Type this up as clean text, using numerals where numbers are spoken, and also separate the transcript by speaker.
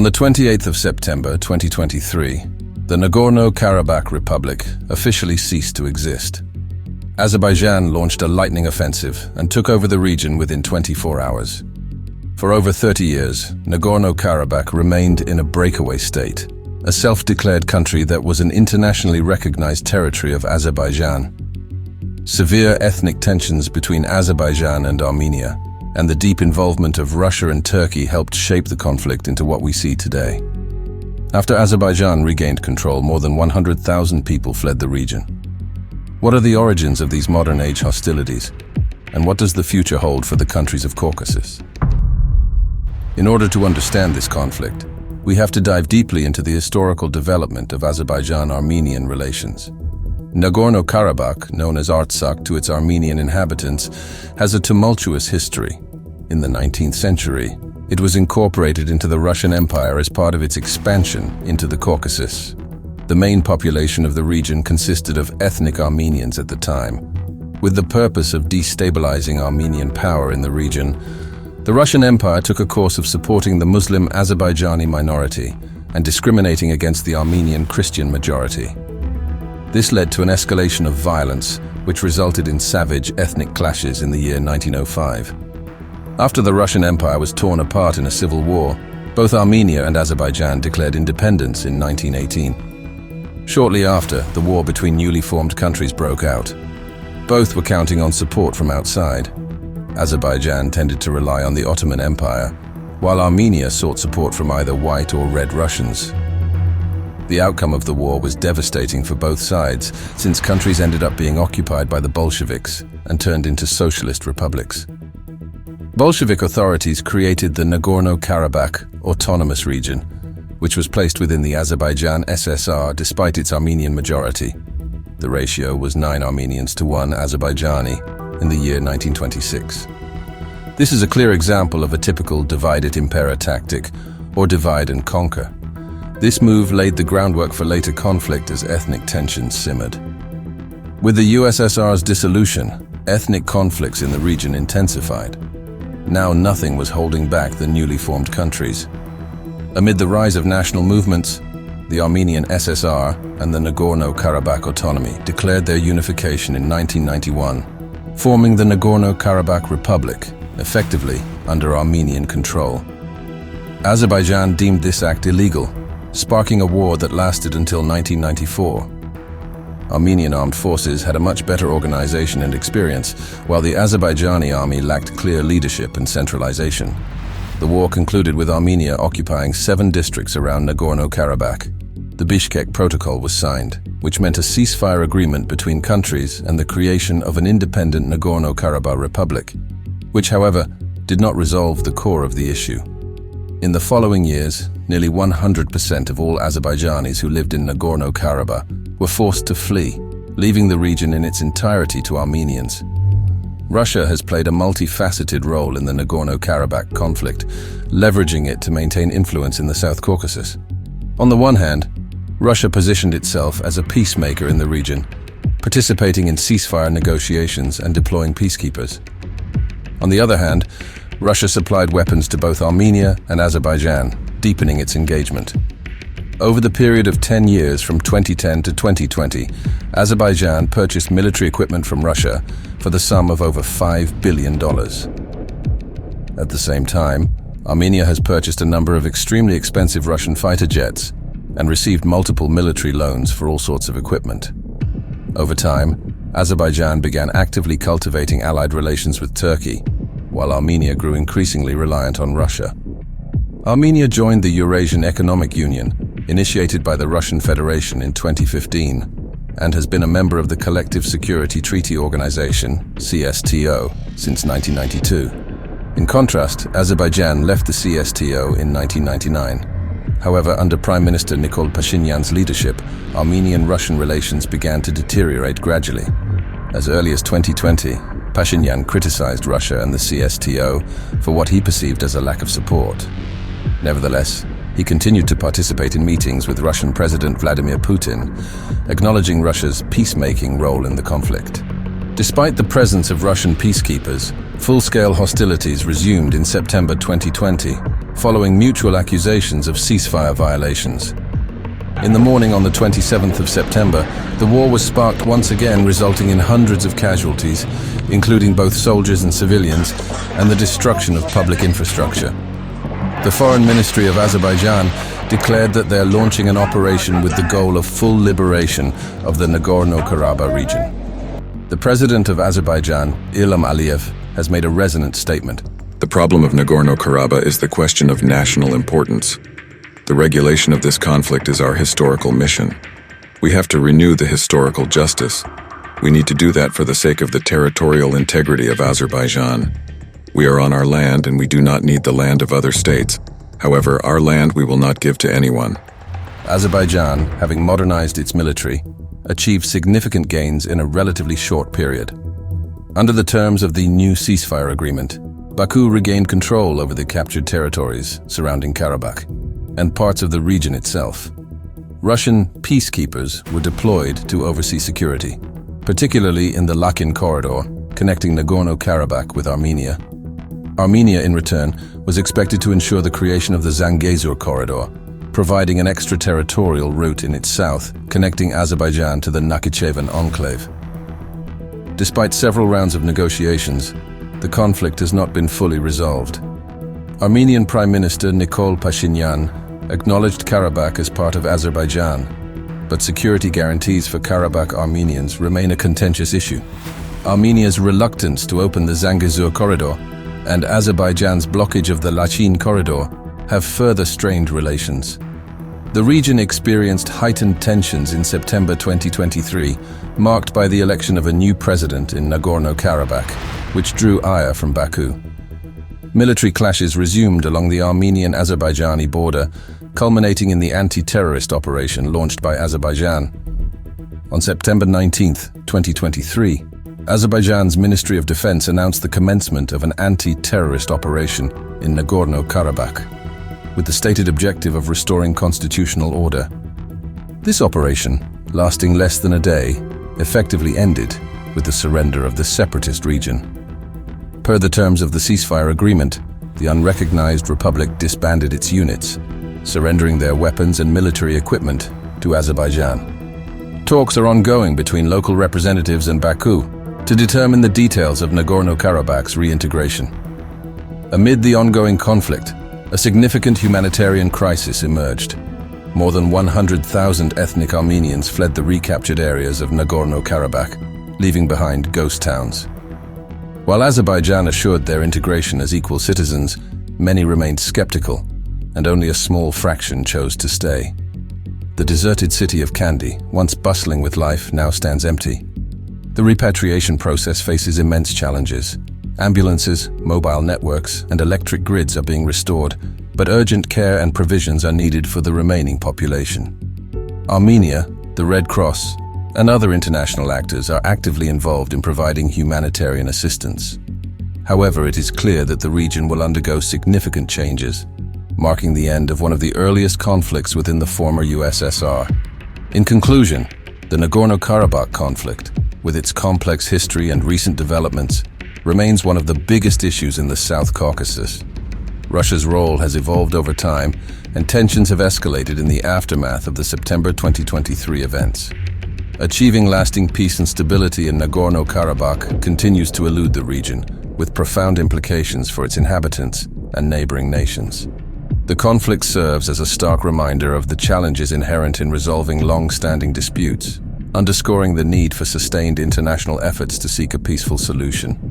Speaker 1: On the 28th of September 2023, the Nagorno-Karabakh Republic officially ceased to exist. Azerbaijan launched a lightning offensive and took over the region within 24 hours. For over 30 years, Nagorno-Karabakh remained in a breakaway state, a self-declared country that was an internationally recognized territory of Azerbaijan. Severe ethnic tensions between Azerbaijan and Armenia and the deep involvement of Russia and Turkey helped shape the conflict into what we see today. After Azerbaijan regained control, more than 100,000 people fled the region. What are the origins of these modern-age hostilities, and what does the future hold for the countries of Caucasus? In order to understand this conflict, we have to dive deeply into the historical development of Azerbaijan-Armenian relations. Nagorno-Karabakh, known as Artsakh to its Armenian inhabitants, has a tumultuous history. In the 19th century, it was incorporated into the Russian Empire as part of its expansion into the Caucasus. The main population of the region consisted of ethnic Armenians at the time. With the purpose of destabilizing Armenian power in the region, the Russian Empire took a course of supporting the Muslim Azerbaijani minority and discriminating against the Armenian Christian majority. This led to an escalation of violence, which resulted in savage ethnic clashes in the year 1905. After the Russian Empire was torn apart in a civil war, both Armenia and Azerbaijan declared independence in 1918. Shortly after, the war between newly formed countries broke out. Both were counting on support from outside. Azerbaijan tended to rely on the Ottoman Empire, while Armenia sought support from either white or red Russians. The outcome of the war was devastating for both sides, since countries ended up being occupied by the Bolsheviks and turned into socialist republics. Bolshevik authorities created the Nagorno-Karabakh Autonomous Region, which was placed within the Azerbaijan SSR despite its Armenian majority. The ratio was 9 Armenians to 1 Azerbaijani in the year 1926. This is a clear example of a typical divide et impera tactic, or divide and conquer. This move laid the groundwork for later conflict as ethnic tensions simmered. With the USSR's dissolution, ethnic conflicts in the region intensified. Now nothing was holding back the newly formed countries. Amid the rise of national movements, the Armenian SSR and the Nagorno-Karabakh Autonomy declared their unification in 1991, forming the Nagorno-Karabakh Republic, effectively under Armenian control. Azerbaijan deemed this act illegal, sparking a war that lasted until 1994. Armenian armed forces had a much better organization and experience, while the Azerbaijani army lacked clear leadership and centralization. The war concluded with Armenia occupying 7 districts around Nagorno-Karabakh. The Bishkek Protocol was signed, which meant a ceasefire agreement between countries and the creation of an independent Nagorno-Karabakh Republic, which, however, did not resolve the core of the issue. In the following years, nearly 100% of all Azerbaijanis who lived in Nagorno-Karabakh were forced to flee, leaving the region in its entirety to Armenians. Russia has played a multifaceted role in the Nagorno-Karabakh conflict, leveraging it to maintain influence in the South Caucasus. On the one hand, Russia positioned itself as a peacemaker in the region, participating in ceasefire negotiations and deploying peacekeepers. On the other hand, Russia supplied weapons to both Armenia and Azerbaijan, deepening its engagement. Over the period of 10 years from 2010 to 2020, Azerbaijan purchased military equipment from Russia for the sum of over $5 billion. At the same time, Armenia has purchased a number of extremely expensive Russian fighter jets and received multiple military loans for all sorts of equipment. Over time, Azerbaijan began actively cultivating allied relations with Turkey, while Armenia grew increasingly reliant on Russia. Armenia joined the Eurasian Economic Union, initiated by the Russian Federation in 2015, and has been a member of the Collective Security Treaty Organization, CSTO, since 1992. In contrast, Azerbaijan left the CSTO in 1999. However, under Prime Minister Nikol Pashinyan's leadership, Armenian-Russian relations began to deteriorate gradually. As early as 2020, Pashinyan criticized Russia and the CSTO for what he perceived as a lack of support. Nevertheless, he continued to participate in meetings with Russian President Vladimir Putin, acknowledging Russia's peacemaking role in the conflict. Despite the presence of Russian peacekeepers, full-scale hostilities resumed in September 2020, following mutual accusations of ceasefire violations. In the morning on the 27th of September, the war was sparked once again, resulting in hundreds of casualties, including both soldiers and civilians, and the destruction of public infrastructure. The Foreign Ministry of Azerbaijan declared that they are launching an operation with the goal of full liberation of the Nagorno-Karabakh region. The president of Azerbaijan, Ilham Aliyev, has made a resonant statement.
Speaker 2: The problem of Nagorno-Karabakh is the question of national importance. The regulation of this conflict is our historical mission. We have to renew the historical justice. We need to do that for the sake of the territorial integrity of Azerbaijan. We are on our land and we do not need the land of other states. However, our land we will not give to anyone.
Speaker 1: Azerbaijan, having modernized its military, achieved significant gains in a relatively short period. Under the terms of the new ceasefire agreement, Baku regained control over the captured territories surrounding Karabakh and parts of the region itself. Russian peacekeepers were deployed to oversee security, particularly in the Lakin corridor connecting Nagorno-Karabakh with Armenia. Armenia, in return, was expected to ensure the creation of the Zangezur corridor, providing an extraterritorial route in its south, connecting Azerbaijan to the Nakhichevan enclave. Despite several rounds of negotiations, the conflict has not been fully resolved. Armenian Prime Minister Nikol Pashinyan acknowledged Karabakh as part of Azerbaijan, but security guarantees for Karabakh Armenians remain a contentious issue. Armenia's reluctance to open the Zangezur corridor and Azerbaijan's blockage of the Lachin corridor have further strained relations. The region experienced heightened tensions in September 2023, marked by the election of a new president in Nagorno-Karabakh, which drew ire from Baku. Military clashes resumed along the Armenian-Azerbaijani border, culminating in the anti-terrorist operation launched by Azerbaijan. On September 19, 2023, Azerbaijan's Ministry of Defense announced the commencement of an anti-terrorist operation in Nagorno-Karabakh, with the stated objective of restoring constitutional order. This operation, lasting less than a day, effectively ended with the surrender of the separatist region. Per the terms of the ceasefire agreement, the unrecognized republic disbanded its units, surrendering their weapons and military equipment to Azerbaijan. Talks are ongoing between local representatives and Baku to determine the details of Nagorno-Karabakh's reintegration. Amid the ongoing conflict, a significant humanitarian crisis emerged. More than 100,000 ethnic Armenians fled the recaptured areas of Nagorno-Karabakh, leaving behind ghost towns. While Azerbaijan assured their integration as equal citizens, many remained skeptical, and only a small fraction chose to stay. The deserted city of Kandy, once bustling with life, now stands empty. The repatriation process faces immense challenges. Ambulances, mobile networks, and electric grids are being restored, but urgent care and provisions are needed for the remaining population. Armenia, the Red Cross, and other international actors are actively involved in providing humanitarian assistance. However, it is clear that the region will undergo significant changes, marking the end of one of the earliest conflicts within the former USSR. In conclusion, the Nagorno-Karabakh conflict, with its complex history and recent developments, remains one of the biggest issues in the South Caucasus. Russia's role has evolved over time, and tensions have escalated in the aftermath of the September 2023 events. Achieving lasting peace and stability in Nagorno-Karabakh continues to elude the region, with profound implications for its inhabitants and neighboring nations. The conflict serves as a stark reminder of the challenges inherent in resolving long-standing disputes, underscoring the need for sustained international efforts to seek a peaceful solution.